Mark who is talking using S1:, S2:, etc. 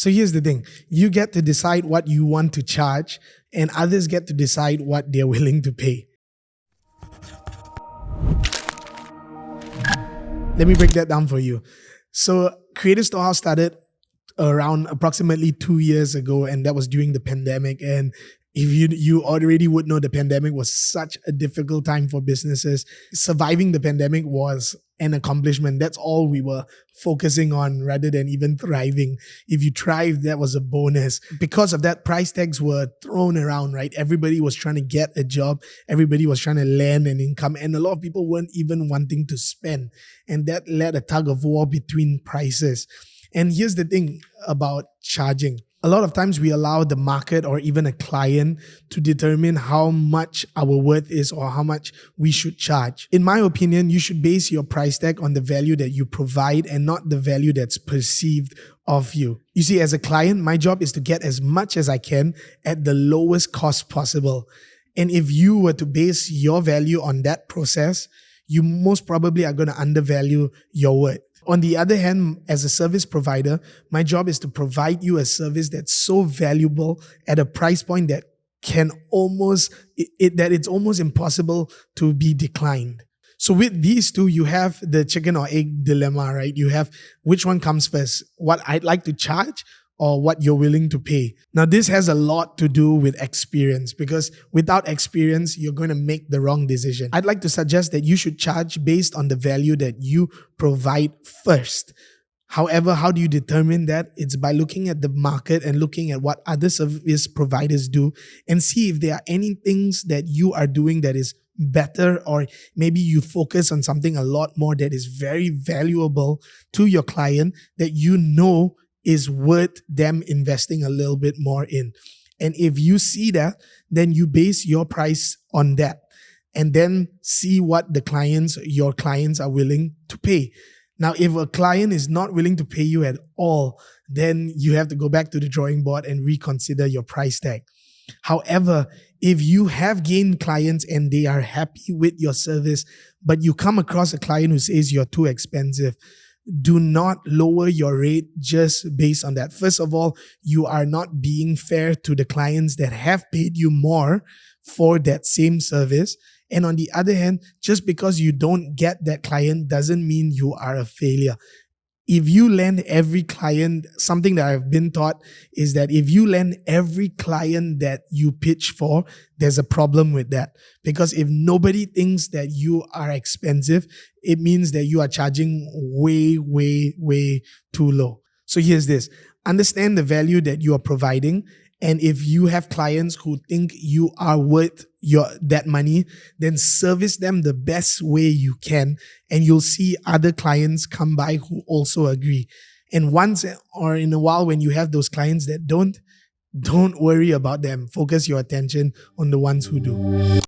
S1: So here's the thing. You get to decide what you want to charge, and others get to decide what they're willing to pay. Let me break that down for you. So Creative Storehouse started around approximately 2 years ago, and that was during the pandemic. And if you already would know, the pandemic was such a difficult time for businesses. Surviving the pandemic was an accomplishment. That's all we were focusing on rather than even thriving. If you thrived, that was a bonus. Because of that, price tags were thrown around, right? Everybody was trying to get a job. Everybody was trying to land an income. And a lot of people weren't even wanting to spend. And that led a tug of war between prices. And here's the thing about charging. A lot of times we allow the market or even a client to determine how much our worth is or how much we should charge. In my opinion, you should base your price tag on the value that you provide and not the value that's perceived of you. You see, as a client, my job is to get as much as I can at the lowest cost possible. And if you were to base your value on that process, you most probably are going to undervalue your worth. On the other hand, as a service provider, my job is to provide you a service that's so valuable at a price point that it's almost impossible to be declined. So with these two, you have the chicken or egg dilemma, right? You have which one comes first, what I'd like to charge or what you're willing to pay. Now, this has a lot to do with experience, because without experience, you're going to make the wrong decision. I'd like to suggest that you should charge based on the value that you provide first. However, how do you determine that? It's by looking at the market and looking at what other service providers do and see if there are any things that you are doing that is better, or maybe you focus on something a lot more that is very valuable to your client that you know is worth them investing a little bit more in. And if you see that, then you base your price on that and then see what your clients are willing to pay. Now, if a client is not willing to pay you at all, then you have to go back to the drawing board and reconsider your price tag. However, if you have gained clients and they are happy with your service, but you come across a client who says you're too expensive, do not lower your rate just based on that. First of all, you are not being fair to the clients that have paid you more for that same service. And on the other hand, just because you don't get that client doesn't mean you are a failure. If you land every client, something that I've been taught is that if you land every client that you pitch for, there's a problem with that. Because if nobody thinks that you are expensive, it means that you are charging way, way, way too low. So here's this. Understand the value that you are providing. And if you have clients who think you are worth that money, then service them the best way you can, and you'll see other clients come by who also agree. And once or in a while, when you have those clients that don't worry about them. Focus your attention on the ones who do.